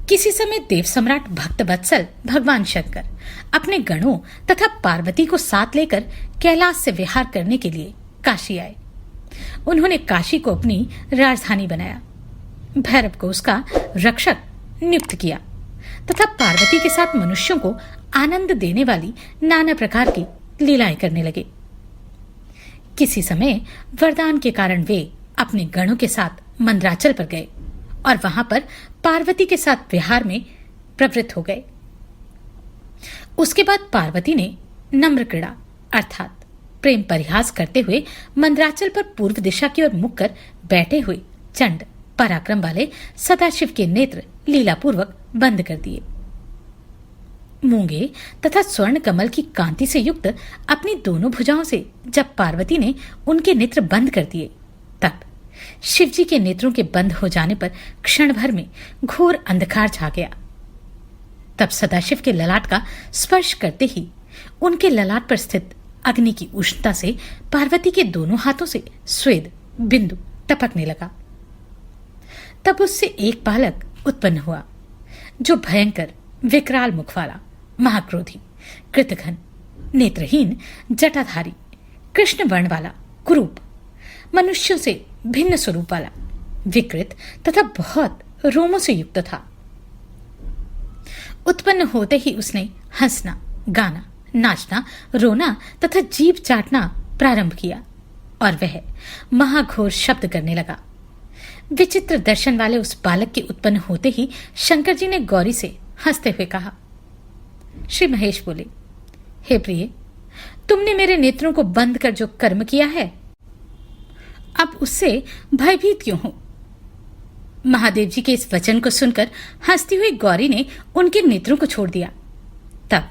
किसी समय देव सम्राट भक्त वत्सल भगवान शंकर अपने गणों तथा पार्वती को साथ लेकर कैलाश से विहार करने के लिए काशी आए। उन्होंने काशी को अपनी राजधानी बनाया, भैरव को उसका रक्षक नियुक्त किया तथा पार्वती के साथ मनुष्यों को आनंद देने वाली नाना प्रकार की लीलाएं करने लगे। किसी समय वरदान के कारण वे अपने गणों के साथ मंदराचल पर गए और वहां पर पार्वती के साथ विहार में प्रवृत्त हो गए। उसके बाद पार्वती ने नम्र क्रीड़ा अर्थात प्रेम परिहास करते हुए मंदराचल पर पूर्व दिशा की ओर मुख कर बैठे हुए चंड पराक्रम वाले सदाशिव के नेत्र लीलापूर्वक बंद कर दिए। मूंगे तथा स्वर्ण कमल की कांति से युक्त अपनी दोनों भुजाओं से जब पार्वती ने उनके नेत्र बंद कर दिए, तब शिवजी के नेत्रों के बंद हो जाने पर क्षण भर में घोर अंधकार छा गया। तब सदाशिव के ललाट का स्पर्श करते ही उनके ललाट पर स्थित अग्नि की उष्णता से पार्वती के दोनों हाथों से स्वेद बिंदु टपकने लगा। तब उससे एक बालक उत्पन्न हुआ जो भयंकर विकराल मुख वाला, महाक्रोधी, कृतघ्न, नेत्रहीन, जटाधारी, कृष्ण वर्ण वाला, कुरूप, मनुष्यों से भिन्न स्वरूप वाला, विकृत तथा बहुत रोमों से युक्त था। उत्पन्न होते ही उसने हंसना, गाना, नाचना, रोना तथा जीभ चाटना प्रारंभ किया और वह महाघोर शब्द करने लगा। विचित्र दर्शन वाले उस बालक के उत्पन्न होते ही शंकर जी ने गौरी से हंसते हुए कहा। श्री महेश बोले, हे प्रिय, तुमने मेरे नेत्रों को बंद कर जो कर्म किया है, अब उससे भयभीत क्यों हो? महादेव जी के इस वचन को सुनकर हंसती हुई गौरी ने उनके नेत्रों को छोड़ दिया। तब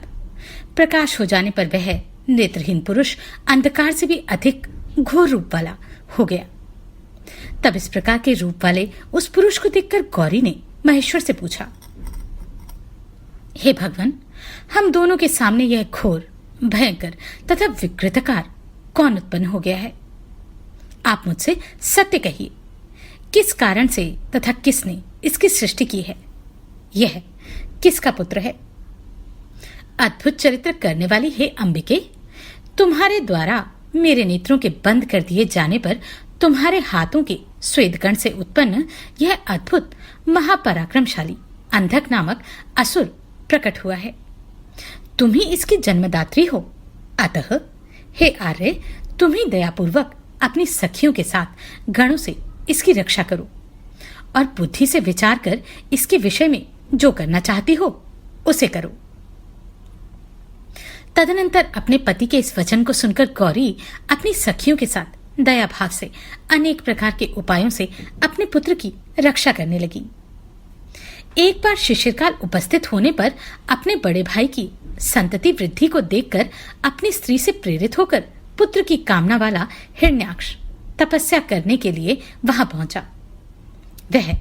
प्रकाश हो जाने पर वह नेत्रहीन पुरुष अंधकार से भी अधिक घोर रूप वाला हो गया। तब इस प्रकार के रूप वाले उस पुरुष को देखकर गौरी ने महेश्वर से पूछा, हे भगवान, हम दोनों के सामने यह घोर, भयंकर तथा विकृतकार कौन उत्पन्न हो गया है? आप मुझसे सत्य कहिए, किस कारण से तथा किसने इसकी सृष्टि की है? यह किसका पुत्र है? अद्भुत चरित्र करने वाली हे अंबिके, तुम्हारे द्वारा मेरे नेत्रों के बंद कर दिए जाने पर तुम्हारे हाथों के स्वेदकण से उत्पन्न यह अद्भुत महापराक्रमशाली अंधक नामक असुर प्रकट हुआ है। तुम ही इसकी जन्मदात्री हो। अतः हे आर्य, तुम ही दयापूर्वक अपनी सखियों के साथ गणों से इसकी रक्षा करो और बुद्धि से विचार कर इसके विषय में जो करना चाहती हो उसे करो। तदनंतर अपने पति के इस वचन को सुनकर गौरी अपनी सखियों के साथ दया भाव से अनेक प्रकार के उपायों से अपने पुत्र की रक्षा करने लगी। एक बार शिशिरकाल उपस्थित होने पर अपने बड़े भाई की संतति वृद्धि को देखकर अपनी स्त्री से प्रेरित होकर पुत्र की कामना वाला हिरण्याक्ष तपस्या करने के लिए वहां पहुंचा। वह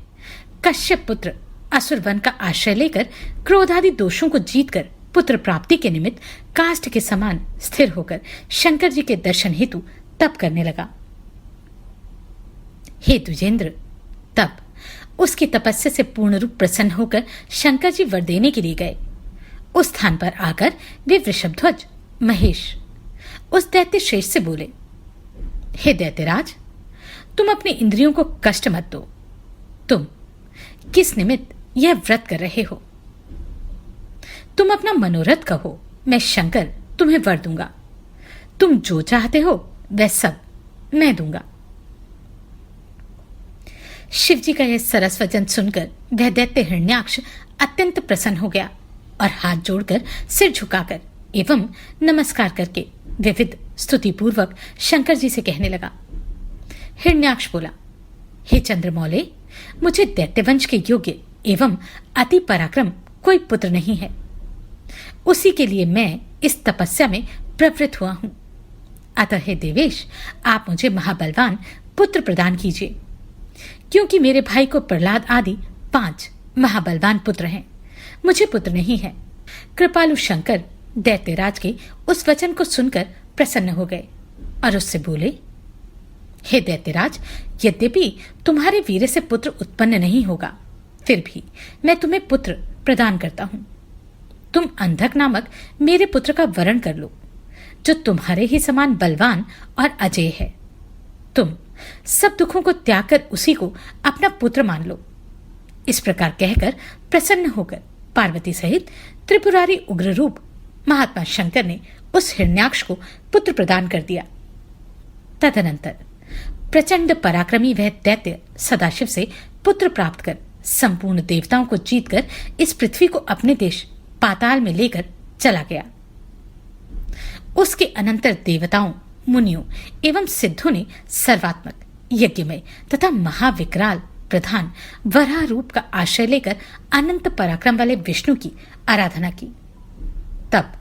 कश्यप पुत्र असुरवन का आश्रय लेकर क्रोधादि दोषों को जीतकर पुत्र प्राप्ति के निमित्त काष्ठ के समान स्थिर होकर शंकर जी के दर्शन हेतु तप करने लगा। हे द्विजेंद्र, तब उसकी तपस्या से पूर्ण रूप प्रसन्न होकर शंकर जी वर देने के लिए गए। उस स्थान पर आकर वे वृषभध्वज महेश उस दैत्य श्रेष्ठ से बोले, हे दैत्यराज, तुम अपनी इंद्रियों को कष्ट मत दो। तुम किस निमित्त यह व्रत कर रहे हो? तुम अपना मनोरथ कहो, मैं शंकर तुम्हें वर दूंगा। तुम जो चाहते हो वह सब मैं दूंगा। शिव जी का यह सरस वचन सुनकर वह दैत्य हिरण्याक्ष अत्यंत प्रसन्न हो गया और हाथ जोड़कर सिर झुकाकर एवं नमस्कार करके विविध स्तुति पूर्वक शंकर जी से कहने लगा। हिरण्याक्ष बोला, हे चंद्रमौले, मुझे दैत्यवंश के योग्य एवं अति पराक्रम कोई पुत्र नहीं है। उसी के लिए मैं इस तपस्या में प्रवृत्त हुआ हूं। अतः हे देवेश, आप मुझे महाबलवान पुत्र प्रदान कीजिए, क्योंकि मेरे भाई को प्रहलाद आदि 5 महाबलवान पुत्र हैं, मुझे पुत्र नहीं है। कृपालु शंकर दैत्यराज के उस वचन को सुनकर प्रसन्न हो गए और उससे बोले, हे दैत्यराज, यद्यपि तुम्हारे वीर से पुत्र उत्पन्न नहीं होगा, फिर भी मैं तुम्हें पुत्र प्रदान करता हूं। तुम अंधक नामक मेरे पुत्र का वरण कर लो, जो तुम्हारे ही समान बलवान और अजेय है। तुम सब दुखों को त्याग कर उसी को अपना पुत्र मान लो। इस प्रकार कहकर प्रसन्न होकर पार्वती सहित त्रिपुरारी उग्र रूप महात्मा शंकर ने उस हिरण्याक्ष को पुत्र प्रदान कर दिया। तदनंतर प्रचंड पराक्रमी वह दैत्य सदाशिव से पुत्र प्राप्त कर संपूर्ण देवताओं को जीतकर इस पृथ्वी को अपने देश पाताल में लेकर चला गया। उसके अनंतर देवताओं, मुनियों एवं सिद्धों ने सर्वात्मक, यज्ञमय तथा महाविकराल प्रधान वराह रूप का आश्रय लेकर अनंत पराक्रम वाले विष्णु की आराधना की। तब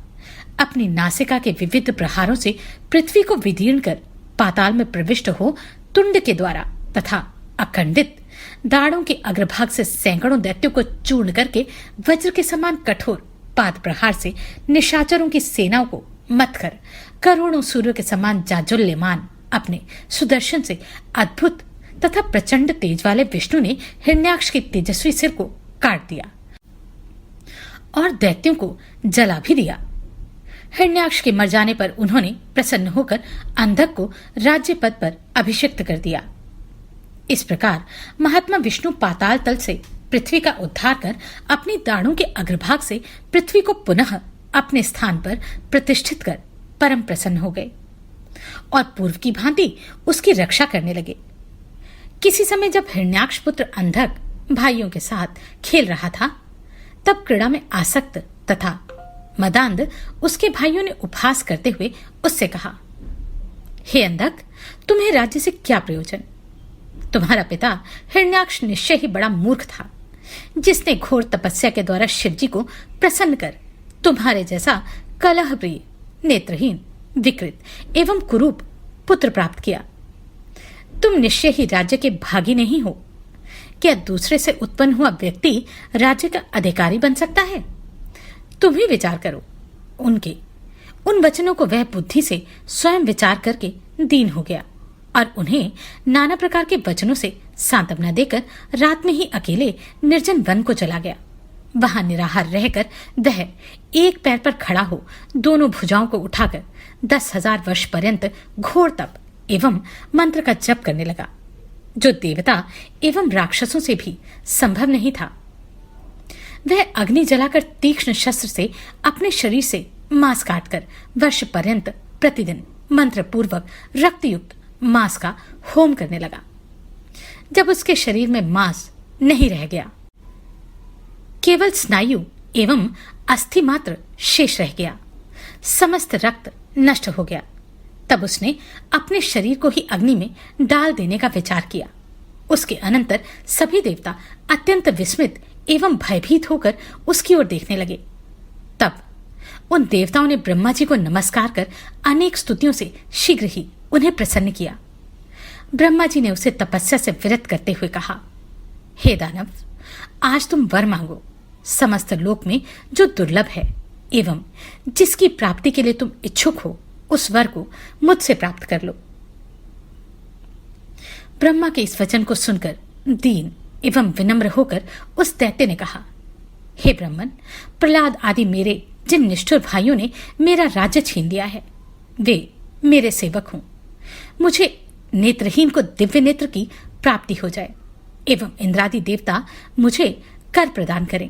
अपनी नासिका के विविध प्रहारों से पृथ्वी को विदीर्ण कर पाताल में प्रविष्ट हो तुंड के द्वारा तथा अखंडित दाढ़ों के अग्रभाग से सैकड़ों दैत्यों को चूर्ण करके वज्र के समान कठोर पाद प्रहार से निशाचरों की सेनाओं को मत कर करोड़ों सूर्यों के समान जाजुल्यमान अपने सुदर्शन से अद्भुत तथा प्रचंड तेज वाले विष्णु ने हिरण्याक्ष के तेजस्वी सिर को काट दिया और दैत्यों को जला भी दिया। हिरण्याक्ष के मर जाने पर उन्होंने प्रसन्न होकर अंधक को राज्य पद पर अभिषिक्त कर दिया। इस प्रकार महात्मा विष्णु पाताल तल से पृथ्वी का उद्धार कर अपनी दाढ़ों के अग्रभाग से पृथ्वी को पुनः अपने स्थान पर प्रतिष्ठित कर परम प्रसन्न हो गए और पूर्व की भांति उसकी रक्षा करने लगे। किसी समय जब हिरण्याक्ष पुत्र अंधक भाइयों के साथ खेल रहा था, तब क्रीड़ा में आसक्त तथा मदांध उसके भाइयों ने उपहास करते हुए उससे कहा, हे अंधक, तुम्हें राज्य से क्या प्रयोजन? तुम्हारा पिता हिरण्याक्ष निश्चय ही बड़ा मूर्ख था, जिसने घोर तपस्या के द्वारा शिवजी को प्रसन्न कर तुम्हारे जैसा कलह प्रिय, नेत्रहीन, विकृत एवं कुरूप पुत्र प्राप्त किया। तुम निश्चय ही राज्य के भागी नहीं हो। क्या दूसरे से उत्पन्न हुआ व्यक्ति राज्य का अधिकारी बन सकता है? तुम ही विचार करो। उनके उन वचनों को वह बुद्धि से स्वयं विचार करके दीन हो गया और उन्हें नाना प्रकार के वचनों से सांत्वना देकर रात में ही अकेले निर्जन वन को चला गया। वहां निराहार रहकर वह एक पैर पर खड़ा हो दोनों भुजाओं को उठाकर 10,000 वर्ष पर्यंत घोर तप एवं मंत्र का जप करने लगा, जो देवता एवं राक्षसों से भी संभव नहीं था। वह अग्नि जलाकर तीक्ष्ण शस्त्र से अपने शरीर से मांस काटकर वर्ष पर्यंत प्रतिदिन मंत्र पूर्वक रक्तयुक्त मांस का होम करने लगा। जब उसके शरीर में मांस नहीं रह गया, केवल स्नायु एवं अस्थि मात्र शेष रह गया, समस्त रक्त नष्ट हो गया, तब उसने अपने शरीर को ही अग्नि में डाल देने का विचार किया। उसके अनंतर सभी देवता अत्यंत विस्मित एवं भयभीत होकर उसकी ओर देखने लगे। तब उन देवताओं ने ब्रह्मा जी को नमस्कार कर अनेक स्तुतियों से शीघ्र ही उन्हें प्रसन्न किया। ब्रह्मा जी ने उसे तपस्या से विरत करते हुए कहा, हे दानव, आज तुम वर मांगो। समस्त लोक में जो दुर्लभ है एवं जिसकी प्राप्ति के लिए तुम इच्छुक हो, उस वर को मुझसे प्राप्त कर लो। ब्रह्मा के इस वचन को सुनकर दीन एवं विनम्र होकर उस दैत्य ने कहा, हे ब्राह्मण, प्रहलाद आदि मेरे जिन निष्ठुर भाइयों ने मेरा राज्य छीन लिया है, वे मेरे सेवक हों। मुझे नेत्रहीन को दिव्य नेत्र की प्राप्ति हो जाए एवं इंद्रादि देवता मुझे कर प्रदान करें।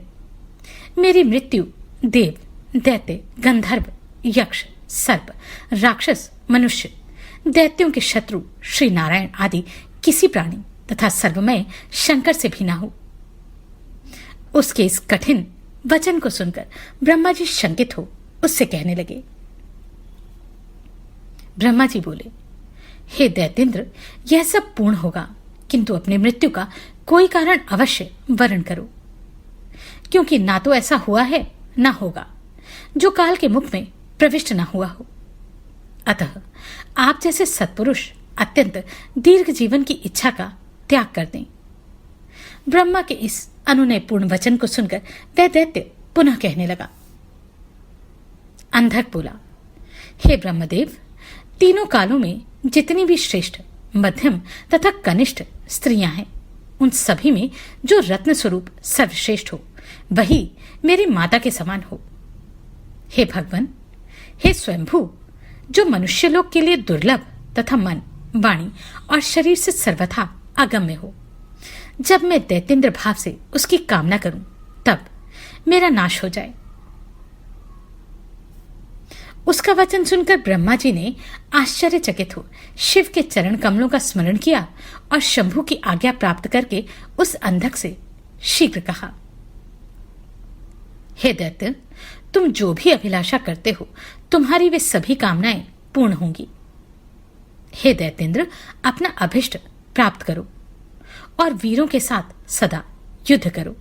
मेरी मृत्यु देव, दैत्य, गंधर्व, यक्ष, सर्प, राक्षस, मनुष्य, दैत्यों के शत्रु श्री नारायण आदि किसी प्राणी तथा सर्वमय शंकर से भी ना हो। उसके इस कठिन वचन को सुनकर ब्रह्मा जी शंकित हो उससे कहने लगे। ब्रह्मा जी बोले, हे दैत्येंद्र, यह सब पूर्ण होगा, किंतु अपनी मृत्यु का कोई कारण अवश्य वर्ण करो, क्योंकि ना तो ऐसा हुआ है ना होगा जो काल के मुख में प्रविष्ट न हुआ हो। अतः आप जैसे सत्पुरुष अत्यंत दीर्घ जीवन की इच्छा का त्याग कर दें। ब्रह्मा के इस अनुनयपूर्ण वचन को सुनकर वह दैत्य पुनः कहने लगा। अंधक बोला, हे ब्रह्मदेव, तीनों कालों में जितनी भी श्रेष्ठ, मध्यम तथा कनिष्ठ स्त्रियां हैं, उन सभी में जो रत्न स्वरूप सर्वश्रेष्ठ हो, वही मेरी माता के समान हो। हे भगवान, हे स्वयंभू, जो मनुष्यलोक के लिए दुर्लभ तथा मन, वाणी और शरीर से सर्वथा अगम्य हो, जब मैं दैतेंद्र भाव से उसकी कामना करूं, तब मेरा नाश हो जाए। उसका वचन सुनकर ब्रह्मा जी ने आश्चर्यचकित हो शिव के चरण कमलों का स्मरण किया और शंभु की आज्ञा प्राप्त करके उस अंधक से शीघ्र कहा, हे दैत्य, तुम जो भी अभिलाषा करते हो, तुम्हारी वे सभी कामनाएं पूर्ण होंगी। हे दैतेंद्र, अपना अभिष्ट प्राप्त करो और वीरों के साथ सदा युद्ध करो।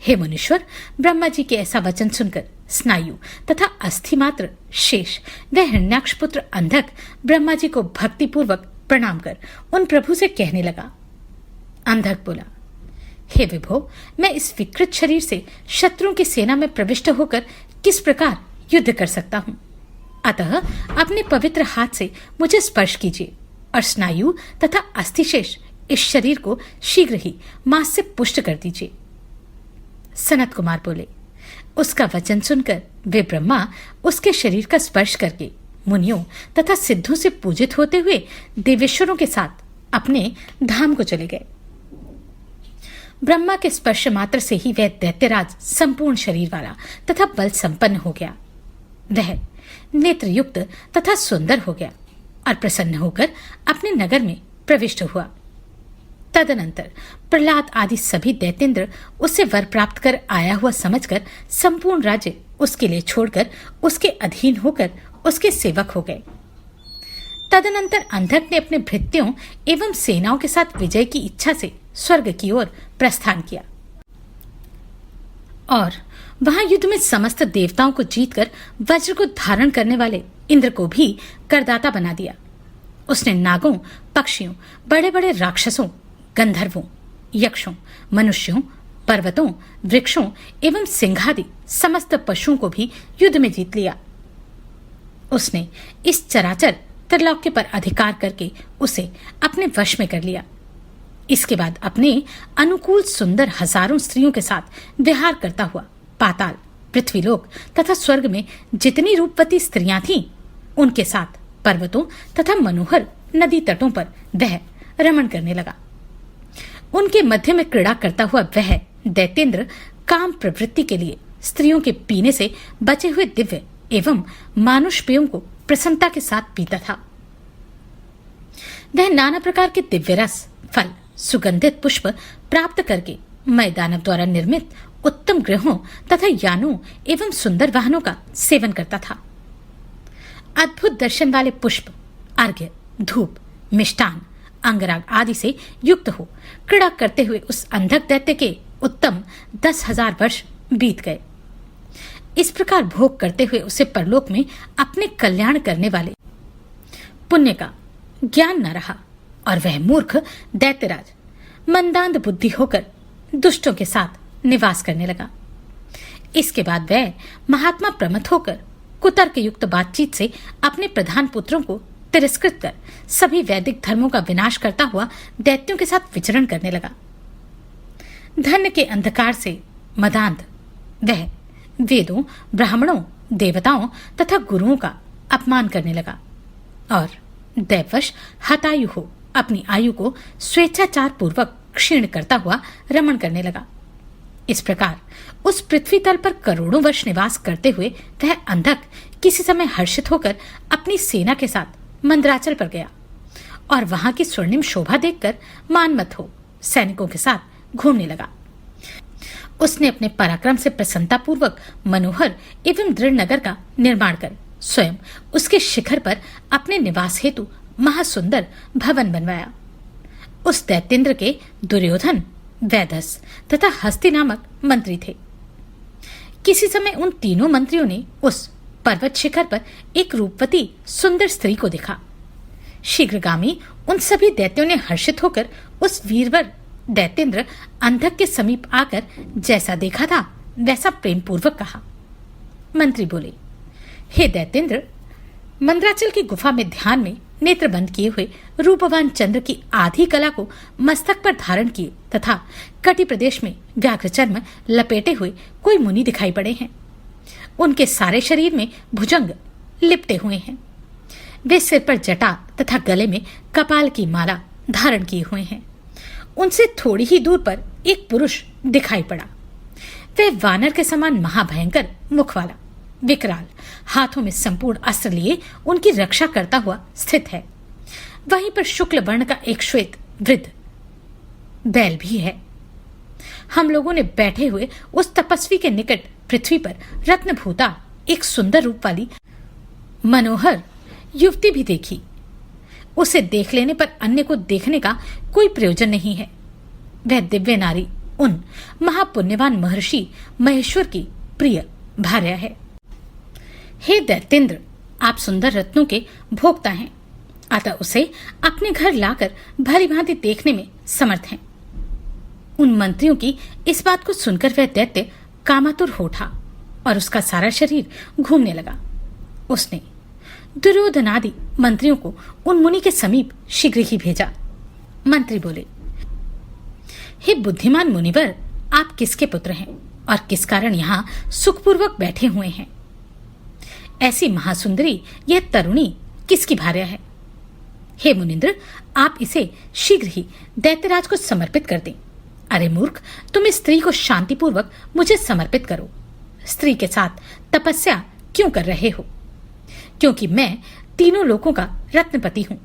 हे मुनीश्वर, ब्रह्मा जी के ऐसा वचन सुनकर स्नायु तथा अस्थि मात्र शेष व हिरण्याक्ष पुत्र अंधक ब्रह्मा जी को भक्तिपूर्वक प्रणाम कर उन प्रभु से कहने लगा। अंधक बोला, हे विभो, मैं इस विकृत शरीर से शत्रुओं की सेना में प्रविष्ट होकर किस प्रकार युद्ध कर सकता हूं? अतः अपने पवित्र हाथ से मुझे स्पर्श कीजिए और स्नायु तथा अस्थिशेष इस शरीर को शीघ्र ही मांस से पुष्ट कर दीजिए। सनत कुमार बोले। उसका वचन सुनकर वे ब्रह्मा उसके शरीर का स्पर्श करके मुनियों तथा सिद्धों से पूजित होते हुए देवेश्वरों के साथ अपने धाम को चले गए। ब्रह्मा के स्पर्श मात्र से ही वह दैत्यराज संपूर्ण शरीर वाला तथा बल संपन्न हो गया। वह नेत्रयुक्त तथा सुंदर हो गया और प्रसन्न होकर अपने नगर में प्रविष्ट हुआ। तदनंतर प्रहलाद आदि सभी दैतेंद्र उससे वर प्राप्त कर आया हुआ समझकर संपूर्ण राज्य उसके लिए छोड़कर उसके अधीन होकर उसके सेवक हो गए। तदनंतर अंधक ने अपने भृत्यों एवं सेनाओं के साथ विजय की इच्छा से स्वर्ग की ओर प्रस्थान किया और वहां युद्ध में समस्त देवताओं को जीतकर वज्र को धारण करने वाले इंद्र को भी करदाता बना दिया। उसने नागों, पक्षियों, बड़े बड़े राक्षसों, गंधर्वों, यक्षों, मनुष्यों, पर्वतों, वृक्षों एवं सिंहादि समस्त पशुओं को भी युद्ध में जीत लिया। उसने इस चराचर त्रिलोक्य पर अधिकार करके उसे अपने वश में कर लिया। इसके बाद अपने अनुकूल सुंदर हजारों स्त्रियों के साथ विहार करता हुआ पाताल, पृथ्वीलोक तथा स्वर्ग में जितनी रूपवती स्त्रियां थीं, उनके साथ पर्वतों तथा मनोहर नदी तटों पर वह रमण करने लगा। उनके मध्य में क्रीड़ा करता हुआ वह दैतेंद्र काम प्रवृत्ति के लिए स्त्रियों के पीने से बचे हुए दिव्य एवं मानुष पेयों को प्रसन्नता के साथ पीता था। वह नाना प्रकार के दिव्य रस, फल, सुगंधित पुष्प प्राप्त करके मैं दानव द्वारा निर्मित उत्तम गृहों तथा यानों एवं सुंदर वाहनों का सेवन करता था। अद्भुत दर्शन वाले पुष्प, अर्घ्य, धूप, मिष्टान, अंगराग आदि से युक्त हो क्रीड़ा करते हुए उस अंधक दैत्य के उत्तम 10,000 वर्ष बीत गए। इस प्रकार भोग करते हुए उसे परलोक में अपने कल्याण करने वाले पुण्य का ज्ञान न रहा और वह मूर्ख दैत्यराज मंदांध बुद्धि होकर दुष्टों के साथ निवास करने लगा। इसके बाद वह महात्मा प्रमथ होकर कुतर्क युक्त बातचीत से अपने प्रधान पुत्रों को तिरस्कृत कर सभी वैदिक धर्मों का विनाश करता हुआ दैत्यों के साथ विचरण करने लगा। धन के अंधकार से मदांध वह वेदों, ब्राह्मणों, देवताओं तथा गुरुओं का अपमान करने लगा और दैववश हतायु हो अपनी आयु को स्वेच्छाचार पूर्वक क्षीण करता हुआ रमण करने लगा। इस प्रकार उस पृथ्वी तल पर करोड़ों वर्ष निवास करते हुए वह अंधक किसी समय हर्षित होकर अपनी सेना के साथ मंदराचल पर गया और वहां की स्वर्णिम शोभा देखकर मानमत हो सैनिकों के साथ घूमने लगा। उसने अपने पराक्रम से प्रसन्नता पूर्वक मनोहर एवं दृढ़ नगर का निर्माण कर स्वयं उसके शिखर पर अपने निवास हेतु महासुंदर भवन बनवाया। उस दैत्येंद्र के दुर्योधन, वैदस तथा हस्ति नामक मंत्री थे। किसी समय उन तीनों मंत्रियों ने उस पर्वत शिखर पर एक रूपवती सुंदर स्त्री को देखा। शीघ्रगामी उन सभी दैत्यों ने हर्षित होकर उस वीरवर दैत्येंद्र अंधक के समीप आकर जैसा देखा था वैसा प्रेम पूर्वक कहा। मंत्री बोले, हे दैत्येंद्र, मंदराचल की गुफा में ध्यान में नेत्र बंद किए हुए रूपवान चंद्र की आधी कला को मस्तक पर धारण किए तथा कटि प्रदेश में व्याघ्र चर्म लपेटे हुए कोई मुनि दिखाई पड़े हैं। उनके सारे शरीर में भुजंग लिपटे हुए हैं। वे सिर पर जटा तथा गले में कपाल की माला धारण किए हुए हैं। उनसे थोड़ी ही दूर पर एक पुरुष दिखाई पड़ा। वह वानर के समान महाभयंकर मुख वाला, विकराल, हाथों में संपूर्ण अस्त्र लिए उनकी रक्षा करता हुआ स्थित है। वहीं पर शुक्ल वर्ण का एक श्वेत वृद्ध बैल भी है। हम लोगों ने बैठे हुए उस तपस्वी के निकट पृथ्वी पर रत्नभूता एक सुंदर रूप वाली मनोहर युवती भी देखी। उसे देख लेने पर अन्य को देखने का कोई प्रयोजन नहीं है। वह दिव्य नारी उन महापुण्यवान महर्षि महेश्वर की प्रिय भार्या है। हे दैत्येंद्र, आप सुंदर रत्नों के भोक्ता हैं, अतः उसे अपने घर लाकर भली भांति देखने में समर्थ हैं। उन मंत्रियों की इस बात को सुनकर वह दैत्य कामातुर हो उठा और उसका सारा शरीर घूमने लगा। उसने दुर्योधनादि मंत्रियों को उन मुनि के समीप शीघ्र ही भेजा। मंत्री बोले, हे बुद्धिमान मुनिवर, आप किसके पुत्र हैं और किस कारण यहाँ सुखपूर्वक बैठे हुए हैं? ऐसी महासुंदरी यह तरुणी किसकी भार्या है? हे मुनिंद्र, आप इसे शीघ्र ही दैत्यराज को समर्पित कर दें। अरे मूर्ख, तुम इस स्त्री को शांतिपूर्वक मुझे समर्पित करो। स्त्री के साथ तपस्या क्यों कर रहे हो? क्योंकि मैं तीनों लोकों का रत्नपति हूं,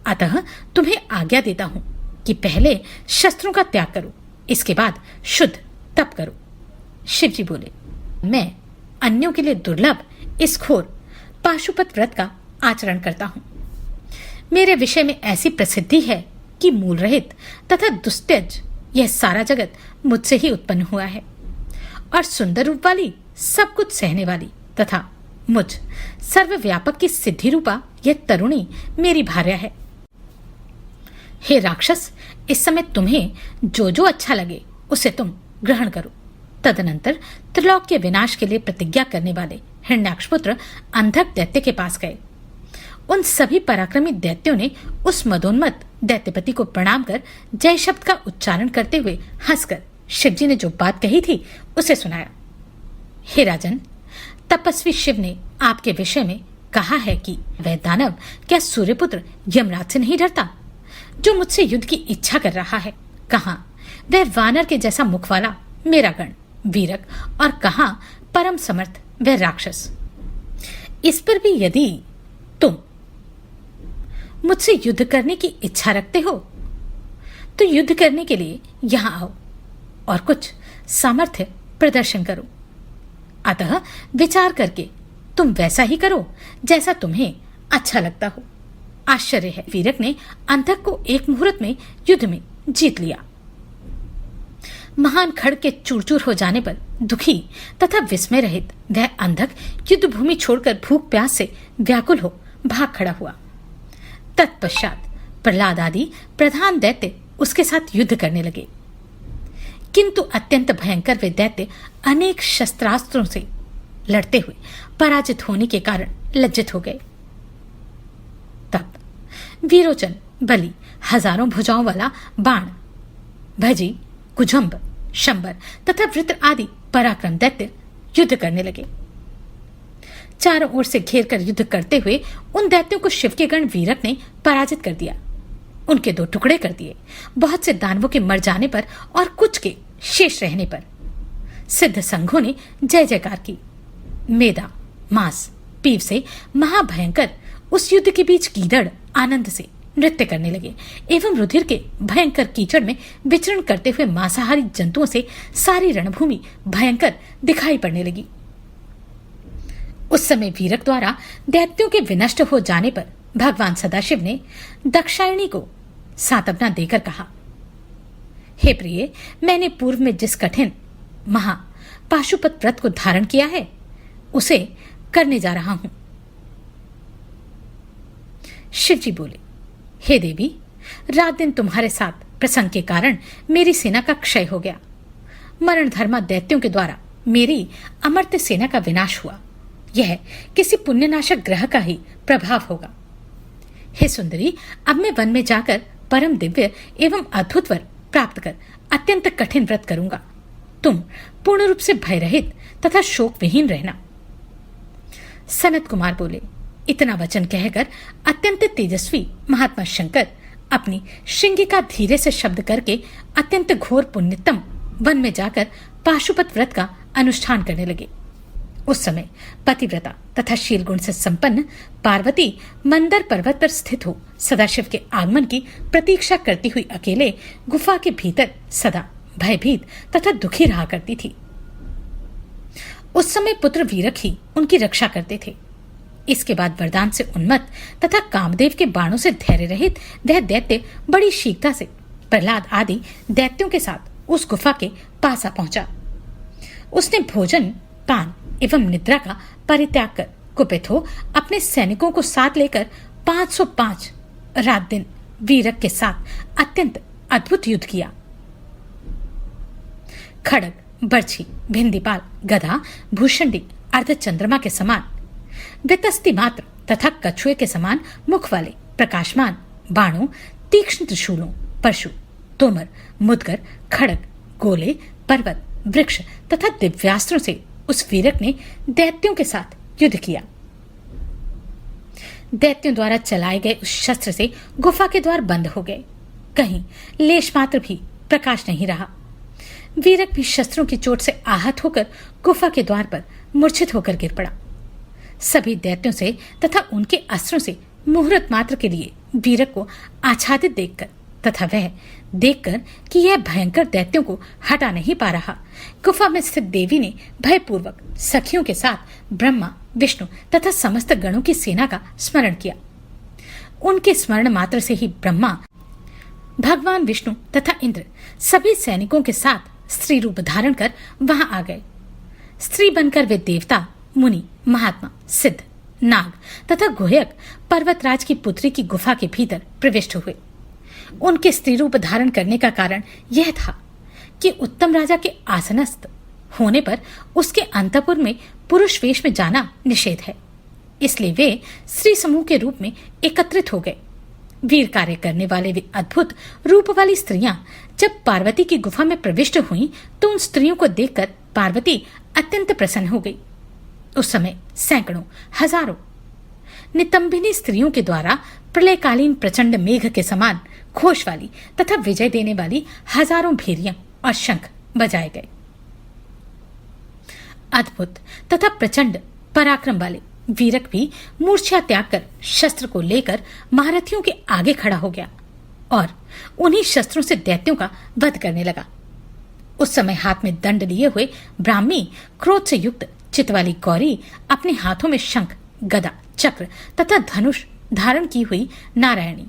अतः तुम्हें आज्ञा देता हूं कि पहले शस्त्रों का त्याग करो, इसके बाद शुद्ध तप करो। शिवजी बोले, मैं अन्यों के लिए दुर्लभ इस घोर पाशुपत व्रत का आचरण करता हूं। मेरे विषय में ऐसी प्रसिद्धि है कि मूल रहित तथा दुस्त्यज यह सारा जगत मुझसे ही उत्पन्न हुआ है और सुंदर रूप वाली, सब कुछ सहने वाली तथा मुझ सर्वव्यापक की सिद्धि रूपा यह तरुणी मेरी भार्या है। हे राक्षस, इस समय तुम्हें जो जो अच्छा लगे उसे तुम ग्रहण करो। तदनंतर त्रिलोक के विनाश के लिए प्रतिज्ञा करने वाले हिरण्याक्षपुत्र अंधक दैत्य के पास गए। उन सभी पराक्रमी दैत्यों ने उस मदोन्मत्त दैत्यपति को प्रणाम कर जय शब्द का उच्चारण करते हुए हंसकर शिवजी ने जो बात कही थी उसे सुनाया। हे राजन, तपस्वी शिव ने आपके विषय में कहा है कि वह दानव क्या सूर्यपुत्र यमराज से नहीं डरता, जो मुझसे युद्ध की इच्छा कर रहा है? कहां वह वानर के जैसा मुख वाला मेरा गण वीरक, और कहां परम समर्थ वह राक्षस? इस पर भी यदि तुम मुझसे युद्ध करने की इच्छा रखते हो तो युद्ध करने के लिए यहां आओ और कुछ सामर्थ्य प्रदर्शन करो। अतः विचार करके तुम वैसा ही करो जैसा तुम्हें अच्छा लगता हो। आश्चर्य है, वीरक ने अंधक को एक मुहूर्त में युद्ध में जीत लिया। महान खड़ के चूर-चूर हो जाने पर दुखी तथा विस्मय रहित वह अंधक युद्ध भूमि छोड़कर भूख प्यास से व्याकुल हो भाग खड़ा हुआ। तत्पश्चात प्रहलाद आदि प्रधान दैत्य उसके साथ युद्ध करने लगे, किंतु अत्यंत भयंकर वे दैत्य अनेक शस्त्रास्त्रों से लड़ते हुए पराजित होने के कारण लज्जित हो गए। तब वीरोचन बलि हजारों भुजाओं वाला बाण, भजी, कुजम्ब, शंबर तथा वृत्र आदि पराक्रम दैत्य युद्ध करने लगे। चारों ओर से घेर कर युद्ध करते हुए उन दैत्यों को शिव के गण वीरक ने पराजित कर दिया, उनके दो टुकड़े कर दिए। बहुत से दानवों के मर जाने पर और कुछ के शेष रहने पर सिद्ध संघों ने जय जयकार की। मेदा, मांस, पीव से महाभयंकर उस युद्ध के बीच गीदड़ आनंद से नृत्य करने लगे एवं रुधिर के भयंकर कीचड़ में विचरण करते हुए मांसाहारी जंतुओं से सारी रणभूमि भयंकर दिखाई पड़ने लगी। उस समय वीरक द्वारा दैत्यों के विनष्ट हो जाने पर भगवान सदाशिव ने दक्षायणी को सांत्वना देकर कहा, हे प्रिय, मैंने पूर्व में जिस कठिन महा पाशुपत व्रत को धारण किया है उसे करने जा रहा हूं। शिवजी बोले, हे देवी, रात दिन तुम्हारे साथ प्रसंग के कारण मेरी सेना का क्षय हो गया। मरण धर्मा दैत्यों के द्वारा मेरी अमर्त्य सेना का विनाश हुआ। यह किसी पुण्यनाशक ग्रह का ही प्रभाव होगा। हे सुंदरी, अब मैं वन में जाकर परम दिव्य एवं अद्भुत वर प्राप्त कर अत्यंत कठिन व्रत करूंगा। तुम पूर्ण रूप से भय रहित तथा शोक विहीन रहना। सनत कुमार बोले। इतना वचन कहकर अत्यंत तेजस्वी महात्मा शंकर अपनी श्रृंगिका धीरे से शब्द करके अत्यंत घोर पुण्यतम वन में जाकर पाशुपत व्रत का अनुष्ठान करने लगे। उस समय पतिव्रता तथा शील गुण से संपन्न पार्वती मंदर पर्वत पर स्थित हो सदाशिव के आगमन की प्रतीक्षा करती हुई अकेले गुफा के भीतर सदा भयभीत तथा दुखी रहा करती थी। उस समय पुत्र वीरक ही उनकी रक्षा करते थे। इसके बाद वरदान से उन्मत्त तथा कामदेव के बाणों से धैर्य रहित वह दैत्य बड़ी शीघ्रता से प्रहलाद आदि दैत्यों के साथ उस गुफा के पास आ पहुंचा। उसने भोजन, पान एवं निद्रा का परित्याग कर कुपित हो अपने सैनिकों को साथ लेकर 505 रात दिन वीरक के साथ अत्यंत अद्भुत युद्ध किया। खड़ग, बर्छी, भिंदीपाल, गदा, भूषंडी अर्धचंद्रमा के समान वितस्ती मात्र तथा कछुए के समान मुख वाले प्रकाशमान बाणों, तीक्ष्ण त्रिशूलों, परशु, तोमर, मुदगर, खड़ग, गोले, पर्वत, वृक्ष तथा दिव्यास्त्रों से उस वीरक ने दैत्यों के साथ युद्ध किया। दैत्यों द्वारा चलाए गए उस शस्त्र से गुफा के द्वार बंद हो गए। कहीं लेश मात्र भी प्रकाश नहीं रहा। वीरक भी शस्त्रों की चोट से आहत होकर गुफा के द्वार पर मूर्छित होकर गिर पड़ा। सभी दैत्यों से तथा उनके अस्त्रों से मुहूर्त मात्र के लिए वीरक को आच्छादित देखकर तथा वह देखकर कि यह भयंकर दैत्यों को हटा नहीं पा रहा, गुफा में स्थित देवी ने भयपूर्वक सखियों के साथ ब्रह्मा, विष्णु तथा समस्त गणों की सेना का स्मरण किया। उनके स्मरण मात्र से ही ब्रह्मा, भगवान विष्णु तथा इंद्र सभी सैनिकों के साथ स्त्री रूप धारण कर वहां आ गए। स्त्री बनकर वे देवता, मुनि, महात्मा, सिद्ध, नाग तथा गुह्यक पर्वतराज की पुत्री की गुफा के भीतर प्रविष्ट हुए। उनके स्त्री रूप धारण करने का कारण यह था कि उत्तम राजा के आसनस्थ होने पर उसके अंतपुर में पुरुष वेश में जाना निषेध है, इसलिए वे स्त्री समूह के रूप में एकत्रित हो गए। वीर कार्य करने वाले वे अद्भुत रूप वाली स्त्रियां जब पार्वती की गुफा में प्रविष्ट हुईं, तो उन स्त्रियों को देखकर पार्वती अत्यंत प्रसन्न हो गई। उस समय सैकड़ों, हजारों नितंबिनी स्त्रियों के द्वारा प्रलयकालीन प्रचंड मेघ के समान घोष वाली तथा विजय देने वाली हजारों भेरियां और शंख बजाए गए। अद्भुत तथा प्रचंड पराक्रम वाले वीरक भी मूर्छा त्याग कर शस्त्र को लेकर महारथियों के आगे खड़ा हो गया और उन्हीं शस्त्रों से दैत्यों का वध करने लगा। उस समय हाथ में दंड लिए हुए ब्राह्मी, क्रोध से युक्त चितवाली गौरी, अपने हाथों में शंख, गदा, चक्र तथा धनुष धारण की हुई नारायणी,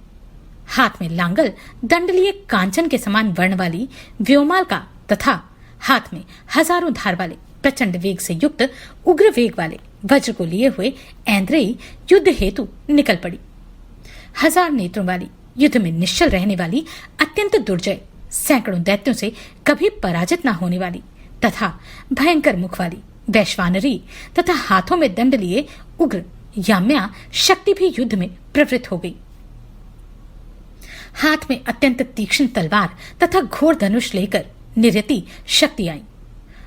हाथ में लांगल, दंड लिए कांचन के समान वर्ण वाली व्योमाल का तथा हाथ में हजारों धार वाले प्रचंड वेग से युक्त उग्र वेग वाले वज्र को लिए हुए ऐन्द्रेयी युद्ध हेतु निकल पड़ी। हजार नेत्रों वाली, युद्ध में निश्चल रहने वाली, अत्यंत दुर्जय, सैकड़ों दैत्यों से कभी पराजित न होने वाली तथा भयंकर मुख वाली वैश्वानरी तथा हाथों में दंड लिए उग्र याम्या शक्ति भी युद्ध में प्रवृत्त हो गई। हाथ में अत्यंत तीक्ष्ण तलवार तथा घोर धनुष लेकर निरति शक्ति आई।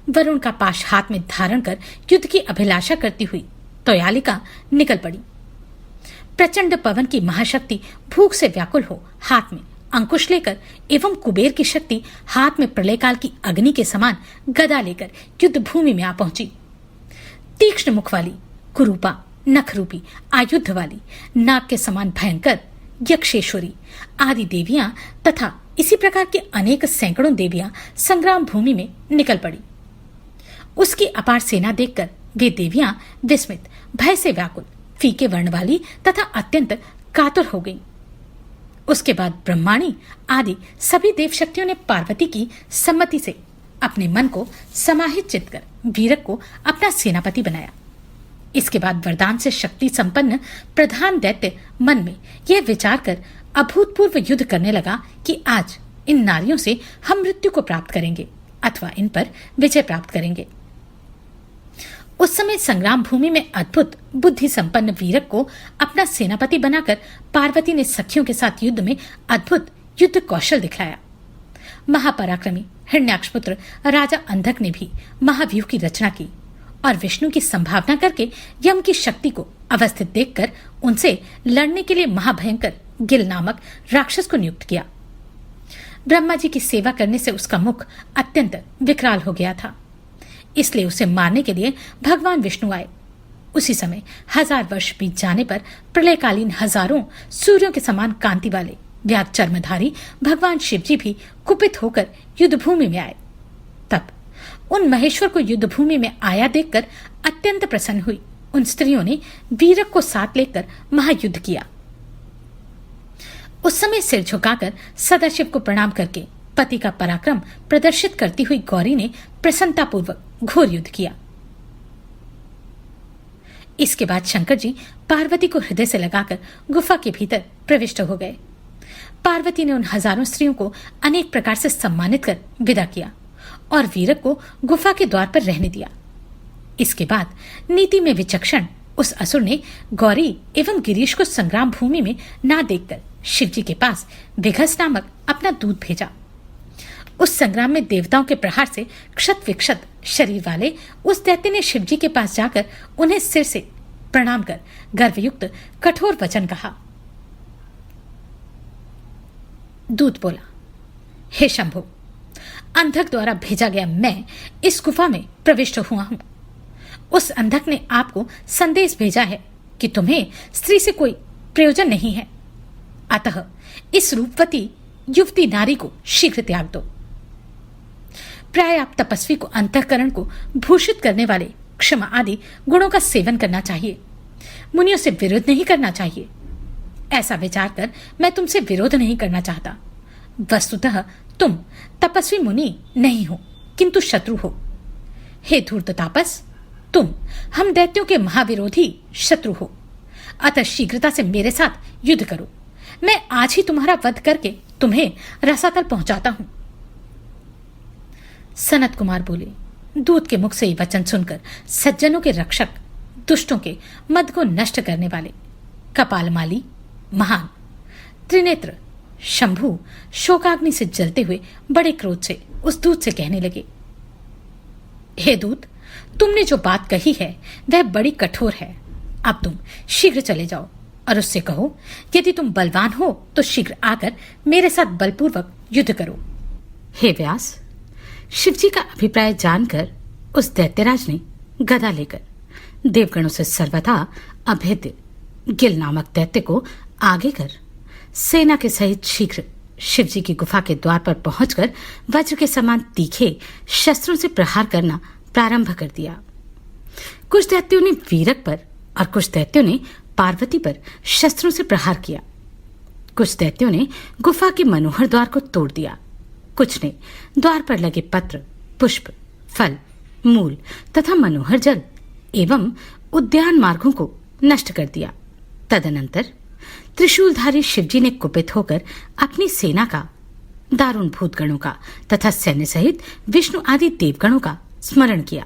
वरुण का पाश हाथ में धारण कर युद्ध की अभिलाषा करती हुई तोयालिका निकल पड़ी। प्रचंड पवन की महाशक्ति भूख से व्याकुल हो हाथ में अंकुश लेकर एवं कुबेर की शक्ति हाथ में प्रलयकाल की अग्नि के समान गदा लेकर युद्ध भूमि में आ पहुंची। तीक्ष्ण मुख वाली, कुरूपा, नखरूपी, आयुध वाली, नाग के समान भयंकर यक्षेश्वरी आदि देवियां तथा इसी प्रकार के अनेक सैकड़ों देवियां संग्राम भूमि में निकल पड़ी। उसकी अपार सेना देखकर वे देवियां विस्मित, भय से व्याकुल, फीके वर्ण वाली तथा अत्यंत कातुर हो गईं। उसके बाद ब्रह्माणी आदि सभी देवशक्तियों ने पार्वती की सम्मति से अपने मन को समाहित चित्त कर वीरक को अपना सेनापति बनाया। इसके बाद वरदान से शक्ति संपन्न प्रधान दैत्य मन में यह विचार कर अभूतपूर्व युद्ध करने लगा कि आज इन नारियों से हम मृत्यु को प्राप्त करेंगे अथवा इन पर विजय प्राप्त करेंगे। उस समय संग्राम भूमि में अद्भुत बुद्धि संपन्न वीरक को अपना सेनापति बनाकर पार्वती ने सखियों के साथ युद्ध में अद्भुत युद्ध कौशल दिखलाया। महापराक्रमी हिरण्याक्ष पुत्र राजा अंधक ने भी महाव्यूह की रचना की और विष्णु की संभावना करके यम की शक्ति को अवस्थित देखकर उनसे लड़ने के लिए महाभयंकर गिल नामक राक्षस को नियुक्त किया। ब्रह्मा जी की सेवा करने से उसका मुख अत्यंत विकराल हो गया था, इसलिए उसे मारने के लिए भगवान विष्णु आए। उसी समय 1000 वर्ष बीत जाने पर प्रलयकालीन हजारों सूर्यों के समान कांति वाले व्याघ चर्मधारी भगवान शिव जी भी कुपित होकर युद्धभूमि में आए। तब उन महेश्वर को युद्धभूमि में आया देखकर अत्यंत प्रसन्न हुई उन स्त्रियों ने वीरक को साथ लेकर महायुद्ध किया। उस समय सिर झुकाकर सदाशिव को प्रणाम करके पति का पराक्रम प्रदर्शित करती हुई गौरी ने प्रसन्नतापूर्वक घोर युद्ध किया। इसके बाद शंकर जी पार्वती को हृदय से लगाकर गुफा के भीतर प्रविष्ट हो गए। पार्वती ने उन हजारों स्त्रियों को अनेक प्रकार से सम्मानित कर विदा किया और वीरक को गुफा के द्वार पर रहने दिया। इसके बाद नीति में विचक्षण उस असुर ने गौरी एवं गिरीश को संग्राम भूमि में ना देखकर शिव जी के पास विघस नामक अपना दूत भेजा। उस संग्राम में देवताओं के प्रहार से क्षत विक्षत शरीर वाले उस दैत्य ने शिव जी के पास जाकर उन्हें सिर से प्रणाम कर गर्वयुक्त कठोर वचन कहा। दूत बोला, हे शंभु, अंधक द्वारा भेजा गया मैं इस गुफा में प्रविष्ट हुआ हूं। उस अंधक ने आपको संदेश भेजा है कि तुम्हें स्त्री से कोई प्रयोजन नहीं है, अतः इस रूपवती युवती नारी को शीघ्र त्याग दो। प्राय आप तपस्वी को अंतःकरण को भूषित करने वाले क्षमा आदि गुणों का सेवन करना चाहिए, मुनियों से विरोध नहीं करना चाहिए। ऐसा विचार कर मैं तुमसे विरोध नहीं करना चाहता। वस्तुतः तुम तपस्वी मुनि नहीं हो, किंतु शत्रु हो। हे धूर्त तापस, तुम हम दैत्यों के महाविरोधी शत्रु हो, अतः शीघ्रता से मेरे साथ युद्ध करो। मैं आज ही तुम्हारा वध करके तुम्हें रसातल पहुंचाता हूं। सनत कुमार बोले, दूत के मुख से ये वचन सुनकर सज्जनों के रक्षक, दुष्टों के मद को नष्ट करने वाले कपालमाली महान त्रिनेत्र शंभु शोकाग्नि से जलते हुए बड़े क्रोध से उस दूत से कहने लगे, हे दूत, तुमने जो बात कही है वह बड़ी कठोर है। अब तुम शीघ्र चले जाओ और उससे कहो, यदि तुम बलवान हो तो शीघ्र आकर मेरे साथ बलपूर्वक युद्ध करो। हे व्यास, शिवजी का अभिप्राय जानकर उस दैत्यराज ने गदा लेकर देवगणों से सर्वथा अभेद्य गिल नामक दैत्य को आगे कर सेना के सहित शीघ्र शिवजी की गुफा के द्वार पर पहुंचकर वज्र के समान तीखे शस्त्रों से प्रहार करना प्रारंभ कर दिया। कुछ दैत्यों ने वीरक पर और कुछ दैत्यों ने पार्वती पर शस्त्रों से प्रहार किया। कुछ दैत्यों ने गुफा के मनोहर द्वार को तोड़ दिया। कुछ ने द्वार पर लगे पत्र, पुष्प, फल, मूल तथा मनोहर जल एवं उद्यान मार्गों को नष्ट कर दिया। तदनंतर त्रिशूलधारी शिवजी ने कुपित होकर अपनी सेना का, दारुण भूतगणों का तथा सैन्य सहित विष्णु आदि देवगणों का स्मरण किया।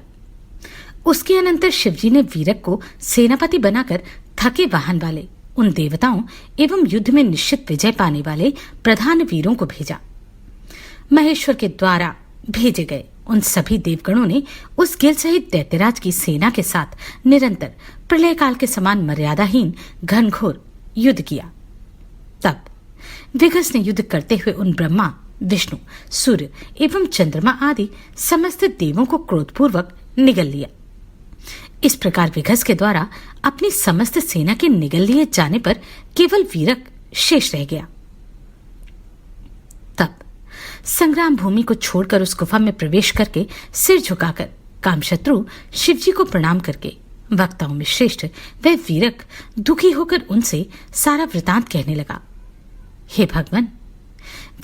उसके अनंतर शिवजी ने वीरक को सेनापति बनाकर थके वाहन वाले उन देवताओं एवं युद्ध में निश्चित विजय पाने वाले प्रधान वीरों को भेजा। महेश्वर के द्वारा भेजे गए उन सभी देवगणों ने उस गिल सहित दैत्यराज की सेना के साथ निरंतर प्रलय काल के समान मर्यादाहीन घनघोर युद्ध किया। तब विघस ने युद्ध करते हुए उन ब्रह्मा, विष्णु, सूर्य एवं चंद्रमा आदि समस्त देवों को क्रोधपूर्वक निगल लिया। इस प्रकार विघस के द्वारा अपनी समस्त सेना के निगल लिए जाने पर केवल वीरक शेष रह गया। तब संग्राम भूमि को छोड़कर उस गुफा में प्रवेश करके सिर झुकाकर कामशत्रु शिवजी को प्रणाम करके वक्ताओं में श्रेष्ठ वह वीरक दुखी होकर उनसे सारा वृतांत कहने लगा। हे भगवान,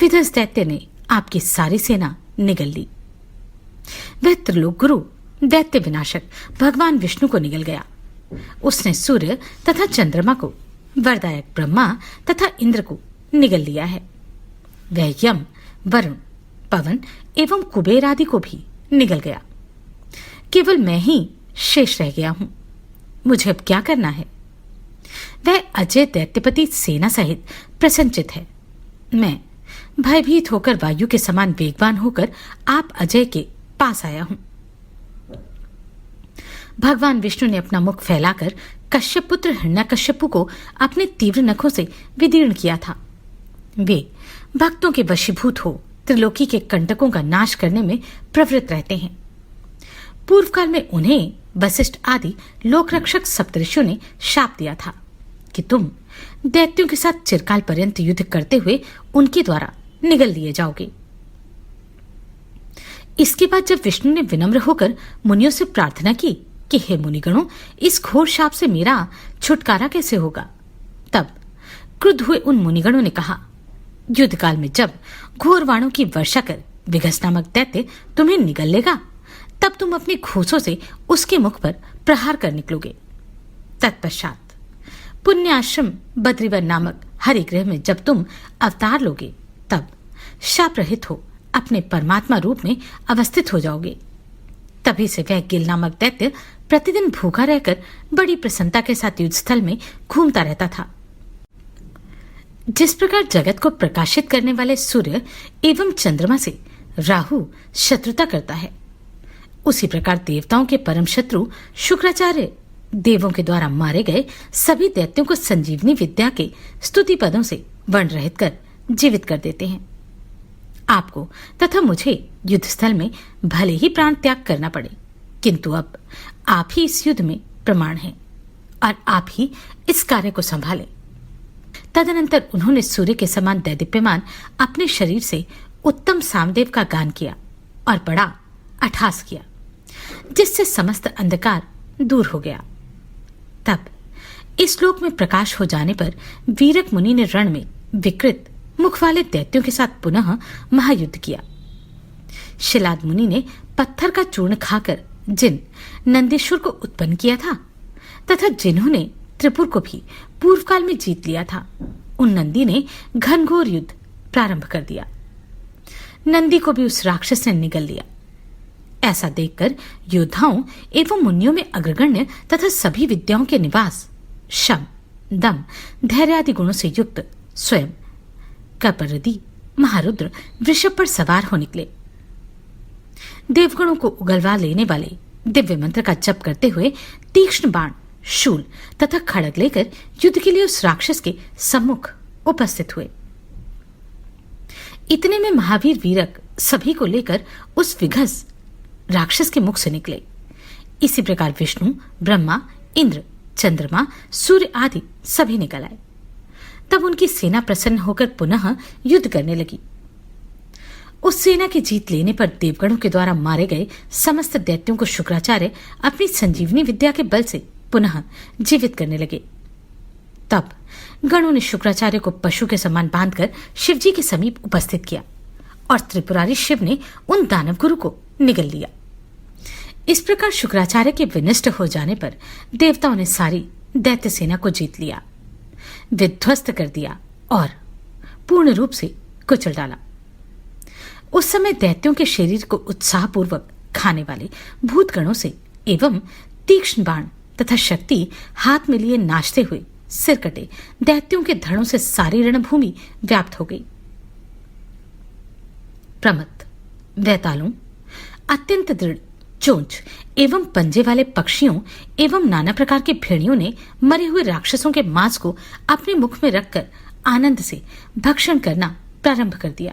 विधस दैत्य ने आपकी सारी सेना निगल ली। वह त्रिलोक गुरु दैत्य विनाशक भगवान विष्णु को निगल गया। उसने सूर्य तथा चंद्रमा को, वरदायक ब्रह्मा तथा इंद्र को निगल लिया है। वह यम, वरुण, पवन एवं कुबेर आदि को भी निगल गया। केवल मैं ही शेष रह गया हूं। मुझे अब क्या करना है? वह अजय दैत्यपति सेना सहित प्रसन्नचित है। मैं भयभीत होकर वायु के समान वेगवान होकर आप अजय के पास आया हूं। भगवान विष्णु ने अपना मुख फैलाकर कश्यप पुत्र हिरण्यकश्यपु को अपने तीव्र नखों से विदीर्ण किया था। वे भक्तों के वशीभूत हो त्रिलोकी के कंटकों का नाश करने में प्रवृत्त रहते हैं। पूर्व काल में उन्हें वशिष्ठ आदि लोकरक्षक सप्तऋषियों ने शाप दिया था कि तुम दैत्यों के साथ चिरकाल पर्यंत युद्ध करते हुए उनके द्वारा निगल लिए जाओगे। इसके बाद जब विष्णु ने विनम्र होकर मुनियों से प्रार्थना की कि हे मुनिगणों, इस घोर शाप से मेरा छुटकारा कैसे होगा, तब क्रुद्ध हुए उन मुनिगणों ने कहा, युद्ध काल में जब घोर वाणों की वर्षा कर विघस नामक दैत्य तुम्हें निगल लेगा, तब तुम अपने घूंसों से उसके मुख पर प्रहार कर निकलोगे। तत्पश्चात पुण्य आश्रम बद्रीवन नामक हरिगृह में जब तुम अवतार लोगे, तब शाप रहित हो अपने परमात्मा रूप में अवस्थित हो जाओगे। तभी से वह गिल नामक दैत्य प्रतिदिन भूखा रहकर बड़ी प्रसन्नता के साथ युद्ध स्थल में घूमता रहता था। जिस प्रकार जगत को प्रकाशित करने वाले सूर्य एवं चंद्रमा से राहु शत्रुता करता है, उसी प्रकार देवताओं के परम शत्रु शुक्राचार्य देवों के द्वारा मारे गए सभी दैत्यों को संजीवनी विद्या के स्तुति पदों से वर्ण रहित कर जीवित कर देते हैं। आपको तथा मुझे युद्ध स्थल में भले ही प्राण त्याग करना पड़े, किंतु अब आप ही इस युद्ध में प्रमाण हैं और आप ही इस कार्य को संभालें। तदनंतर उन्होंने सूर्य के समान दैदीप्यमान अपने शरीर से उत्तम सामदेव का गान किया और बड़ा अट्टहास किया, जिससे समस्त अंधकार दूर हो गया। तब इस लोक में प्रकाश हो जाने पर वीरक मुनि ने रण में विकृत मुख वाले दैत्यों के साथ पुनः महायुद्ध किया। शिलाद मुनि ने पत्थर का चूर्ण खाकर जिन नंदीश्वर को उत्पन्न किया था तथा जिन्होंने त्रिपुर को भी पूर्व काल में जीत लिया था, उन नंदी ने घनघोर युद्ध प्रारंभ कर दिया। नंदी को भी उस राक्षस ने निगल लिया। ऐसा देखकर योद्धाओं एवं मुनियों में अग्रगण्य तथा सभी विद्याओं के निवास शम, दम, धैर्य आदि गुणों से युक्त स्वयं कपर्दी महारुद्र वृषभ पर सवार हो निकले। देवगणों को उगलवा लेने वाले दिव्य मंत्र का जप करते हुए तीक्ष्ण बाण, शूल तथा खड़ग लेकर युद्ध के लिए उस राक्षस के सम्मुख उपस्थित हुए। इतने में महावीर वीरक सभी को लेकर उस विघस राक्षस के मुख से निकले। इसी प्रकार विष्णु, ब्रह्मा, इंद्र, चंद्रमा, सूर्य आदि सभी निकल आए। तब उनकी सेना प्रसन्न होकर पुनः युद्ध करने लगी। उस सेना की जीत लेने पर देवगणों के द्वारा मारे गए समस्त दैत्यों को शुक्राचार्य अपनी संजीवनी विद्या के बल से पुनः जीवित करने लगे। तब गणों ने शुक्राचार्य को पशु के समान बांधकर शिवजी के समीप उपस्थित किया और त्रिपुरारी शिव ने उन दानव गुरु को निगल लिया। इस प्रकार शुक्राचार्य के विनष्ट हो जाने पर देवताओं ने सारी दैत्य सेना को जीत लिया, विध्वस्त कर दिया और पूर्ण रूप से कुचल डाला। उस समय दैत्यों के शरीर को उत्साहपूर्वक खाने वाले भूतगणों से एवं तीक्ष्ण बाण तथा शक्ति हाथ में लिए नाचते हुए सिर कटे दैत्यों के धड़ों से सारी रणभूमि व्याप्त हो गई। प्रमत्त, वैतालों, अत्यंत दृढ़ चोंच एवं पंजे वाले पक्षियों एवं नाना प्रकार के भेड़ियों ने मरे हुए राक्षसों के मांस को अपने मुख में रखकर आनंद से भक्षण करना प्रारंभ कर दिया।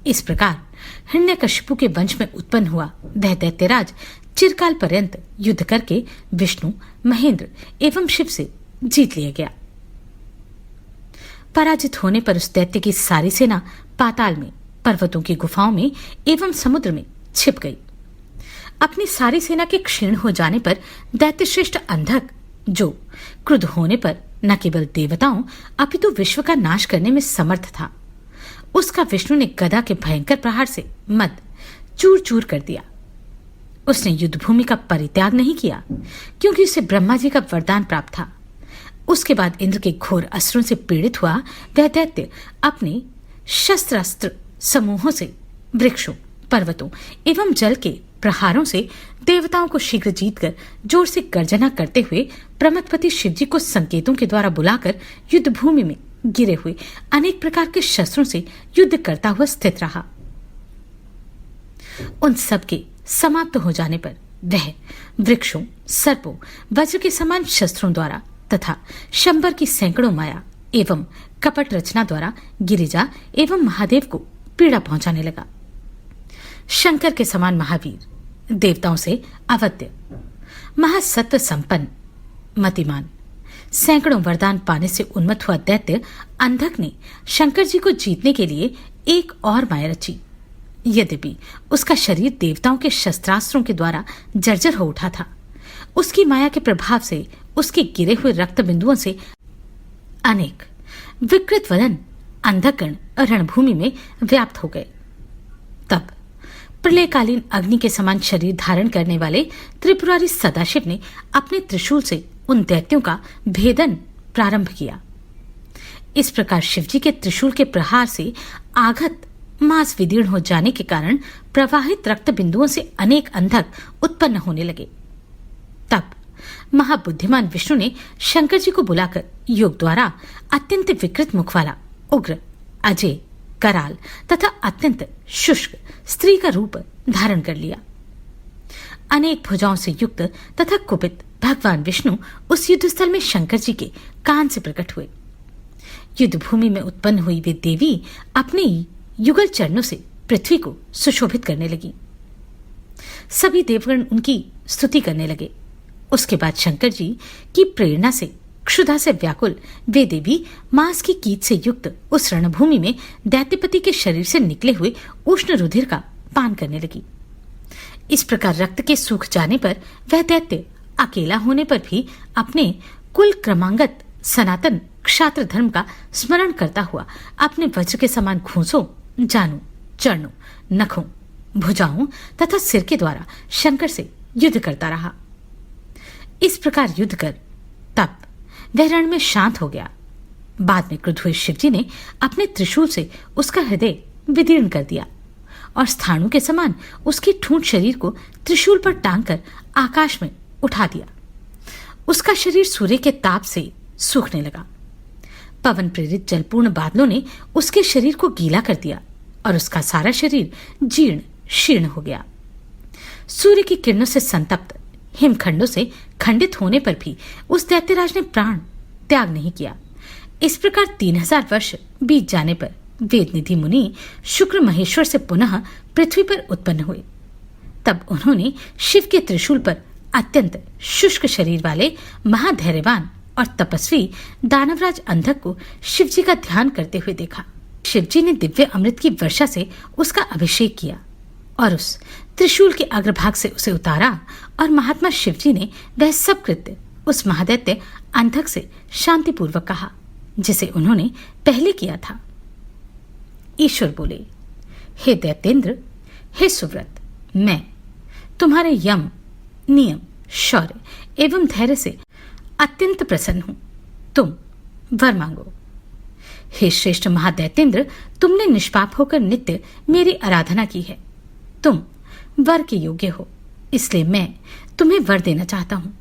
इस प्रकार हिरण्यकशिपु के वंश में उत्पन्न हुआ वह दैत्यराज चिरकाल पर्यंत युद्ध करके विष्णु, महेंद्र एवं शिव से जीत लिया गया। पराजित होने पर उस दैत्य की सारी सेना पाताल में, पर्वतों की गुफाओं में एवं समुद्र में छिप गई। अपनी सारी सेना के क्षीण हो जाने पर दैत्यश्रेष्ठ अंधक, जो क्रुद्ध होने पर न केवल देवताओं अपितु विश्व का नाश करने में समर्थ था, उसका विष्णु ने गदा के भयंकर प्रहार से मद चूर चूर कर दिया। उसने युद्धभूमि का परित्याग नहीं किया, क्योंकि उसे ब्रह्मा जी का वरदान प्राप्त था। उसके बाद इंद्र के घोर अस्त्रों से पीड़ित हुआ वह दैत्य अपने शस्त्रास्त्र समूहों से वृक्षों, पर्वतों एवं जल के प्रहारों से देवताओं को शीघ्र जीतकर जोर से गर्जना करते हुए प्रमथपति शिवजी को संकेतों के द्वारा बुलाकर युद्ध भूमि में गिरे हुए अनेक प्रकार के शस्त्रों से युद्ध करता हुआ स्थित रहा। उन सब के समाप्त हो जाने पर वह वृक्षों, सर्पों, वज्र के समान शस्त्रों द्वारा तथा शंबर की सैकड़ों माया एवं कपट रचना द्वारा गिरिजा एवं महादेव को पीड़ा पहुंचाने लगा। शंकर के समान महावीर, देवताओं से अवध्य, महासत्व संपन्न, मतिमान, सैकड़ों वरदान पाने से उन्मत्त हुआ दैत्य अंधक ने शंकर जी को जीतने के लिए एक और माया रची। यद्यपि उसका शरीर देवताओं के शस्त्रास्त्रों के द्वारा जर्जर हो उठा था, उसकी माया के प्रभाव से उसके गिरे हुए रक्त बिंदुओं से अनेक विकृत वदन अंधकगण रणभूमि में व्याप्त हो गए। तब प्रलयकालीन अग्नि के समान शरीर धारण करने वाले त्रिपुरारी सदाशिव ने अपने त्रिशूल से उन दैत्यों का भेदन प्रारंभ किया। इस प्रकार शिवजी के त्रिशूल के प्रहार से आघत मांस विदीर्ण हो जाने के कारण प्रवाहित रक्त बिंदुओं से अनेक अंधक उत्पन्न होने लगे। तब महाबुद्धिमान विष्णु ने शंकर जी को बुलाकर योग द्वारा अत्यंत विकृत मुख वाला उग्र, अजय, कराल तथा अत्यंत शुष्क स्त्री का रूप धारण कर लिया। अनेक भुजाओं से युक्त तथा कुपित भगवान विष्णु उस युद्धस्थल में शंकर जी के कान से प्रकट हुए। युद्ध भूमि में उत्पन्न हुई वे देवी अपने युगल चरणों से पृथ्वी को सुशोभित करने लगी। सभी देवगण उनकी स्तुति करने लगे। उसके बाद शंकर जी की प्रेरणा से क्षुधा से व्याकुल वे देवी मांस की कीट से युक्त उस रणभूमि में दैत्यपति के शरीर से निकले हुए उष्ण रुधिर का पान करने लगी। इस प्रकार रक्त के सूख जाने पर वह दैत्य अकेला होने पर भी अपने कुल क्रमांगत सनातन क्षात्र धर्म का स्मरण करता हुआ अपने वज्र के समान घूंसों, जानों, चरणों, नखों, भुजाओं तथा सिर के द्वारा शंकर से युद्ध करता रहा। इस प्रकार युद्ध कर तब वह रण में शांत हो गया। बाद में क्रुद्ध हुए शिवजी ने अपने त्रिशूल से उसका हृदय विदीर्ण कर दिया और स्थाणु के समान उसके ठूंठ शरीर को त्रिशूल पर टांगकर आकाश में उठा दिया। उसका शरीर सूर्य के ताप से सूखने लगा। पवन प्रेरित जलपूर्ण बादलों ने उसके शरीर को गीला कर दिया और उसका सारा शरीर जीर्ण शीर्ण हो गया। सूर्य की किरणों से संतप्त हिमखंडों से खंडित होने पर भी उस दैत्यराज ने प्राण त्याग नहीं किया। इस प्रकार 3000 वर्ष बीत जाने पर वेदनिधि मुनि शुक्र महेश्वर से पुनः पृथ्वी पर उत्पन्न हुए। तब उन्होंने शिव के त्रिशूल पर अत्यंत शुष्क शरीर वाले महाधैर्यवान और तपस्वी दानवराज अंधक को शिवजी का ध्यान करते हुए देखा। शिवजी ने दिव्य अमृत की वर्षा से उसका अभिषेक किया और उस त्रिशूल के अग्रभाग से उसे उतारा और महात्मा शिवजी ने वह सब कृत्य उस महादैत्य अंधक से शांतिपूर्वक कहा जिसे उन्होंने पहले किया था। ईश्वर बोले, हे दैत्येंद्र, हे सुव्रत, मैं तुम्हारे यम, नियम, शौर्य एवं धैर्य से अत्यंत प्रसन्न हूं। तुम वर मांगो। हे श्रेष्ठ महादैत्येंद्र, तुमने निष्पाप होकर नित्य मेरी आराधना की है। तुम वर के योग्य हो, इसलिए मैं तुम्हें वर देना चाहता हूं।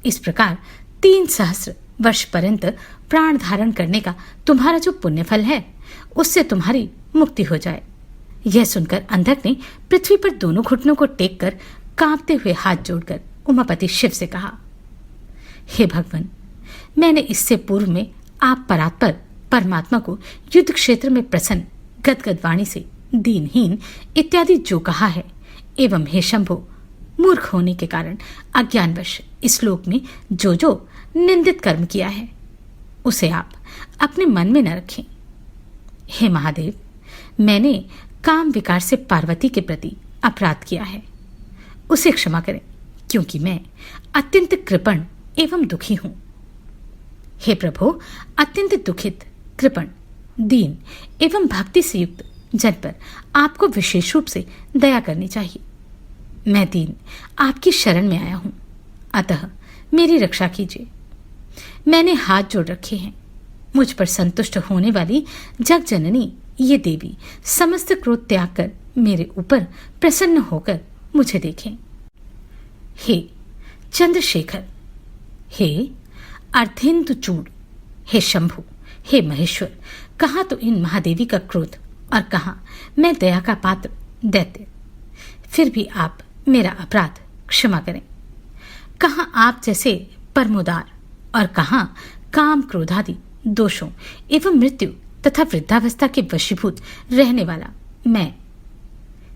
इस प्रकार 3 सहस्र वर्ष पर्यंत प्राण धारण करने का तुम्हारा जो पुण्यफल है उससे तुम्हारी मुक्ति हो जाए। यह सुनकर अंधक ने पृथ्वी पर दोनों घुटनों को टेक कर कांपते हुए हाथ जोड़कर उमापति शिव से कहा, हे भगवान, मैंने इससे पूर्व में आप परात्पर परमात्मा को युद्ध क्षेत्र में प्रसन्न गदगद वाणी से दीनहीन इत्यादि जो कहा है, एवं हे शंभो, मूर्ख होने के कारण अज्ञानवश इस लोक में जो जो निंदित कर्म किया है उसे आप अपने मन में न रखें। हे महादेव, मैंने काम विकार से पार्वती के प्रति अपराध किया है, उसे क्षमा करें, क्योंकि मैं अत्यंत कृपण एवं दुखी हूं। हे प्रभु, अत्यंत दुखित, कृपण, दीन एवं भक्ति से युक्त जन पर आपको विशेष रूप से दया करनी चाहिए। मैं दीन आपकी शरण में आया हूं, अतः मेरी रक्षा कीजिए। मैंने हाथ जोड़ रखे हैं। मुझ पर संतुष्ट होने वाली जग जननी ये देवी समस्त क्रोध त्याग कर मेरे ऊपर प्रसन्न होकर मुझे देखें। हे चंद्रशेखर, हे अर्धेन्दुचूड़, हे शंभु, हे महेश्वर, कहाँ तो इन महादेवी का क्रोध और कहाँ मैं दया का पात्र दैत्य। फिर भी आप मेरा अपराध क्षमा करें। कहाँ आप जैसे परमोदार और कहाँ काम क्रोधादि दोषों एवं मृत्यु तथा वृद्धावस्था के वशीभूत रहने वाला मैं।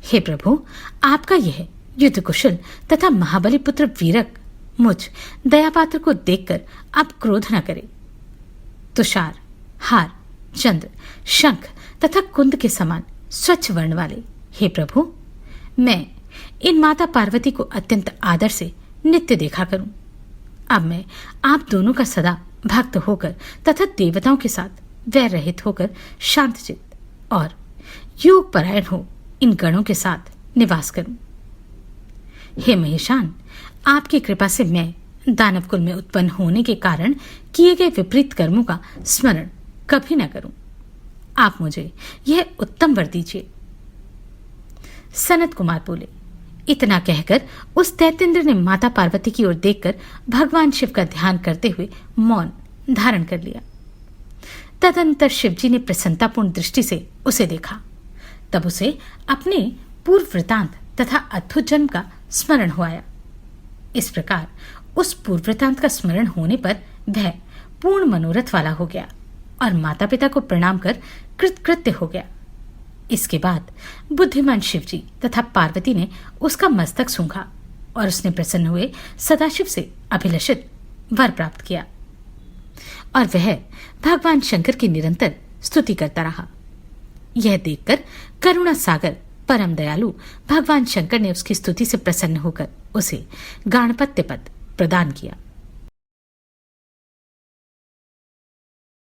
हे प्रभु, आपका यह युद्ध कुशल तथा महाबली पुत्र वीरक मुझ दयापात्र को देखकर आप क्रोध न करें। तुषार, हार, चंद्र, शंख तथा कुंद के समान स्वच्छ वर्ण वाले हे प्रभु, मैं इन माता पार्वती को अत्यंत आदर से नित्य देखा करूं। अब मैं आप दोनों का सदा भक्त होकर तथा देवताओं के साथ वैर रहित होकर शांतचित्त और योग परायण हो इन गणों के साथ निवास करूं। हे महेशान, आपकी कृपा से मैं दानव कुल में उत्पन्न होने के कारण किए गए विपरीत कर्मों का स्मरण कभी न करूं। आप मुझे यह उत्तम वर दीजिए। सनत कुमार बोले। इतना कहकर उस दैत्येंद्र ने माता पार्वती की ओर देखकर भगवान शिव का ध्यान करते हुए मौन धारण कर लिया। तदंतर शिवजी ने प्रसन्नतापूर्ण दृष्टि से उसे देखा। तब उसे अपने पूर्व वृतांत तथा अद्भुत जन्म का स्मरण हो आया। इस प्रकार उस पूर्व वृतांत का स्मरण होने पर वह पूर्ण मनोरथ वाला हो गया और माता पिता को प्रणाम कर कृतकृत्य हो गया। इसके बाद बुद्धिमान शिवजी तथा पार्वती ने उसका मस्तक सूंघा और उसने प्रसन्न हुए सदाशिव से अभिलषित वर प्राप्त किया और वह भगवान शंकर की निरंतर स्तुति करता रहा। यह देखकर करुणा सागर परम दयालु भगवान शंकर ने उसकी स्तुति से प्रसन्न होकर उसे गाणपत्य पद प्रदान किया।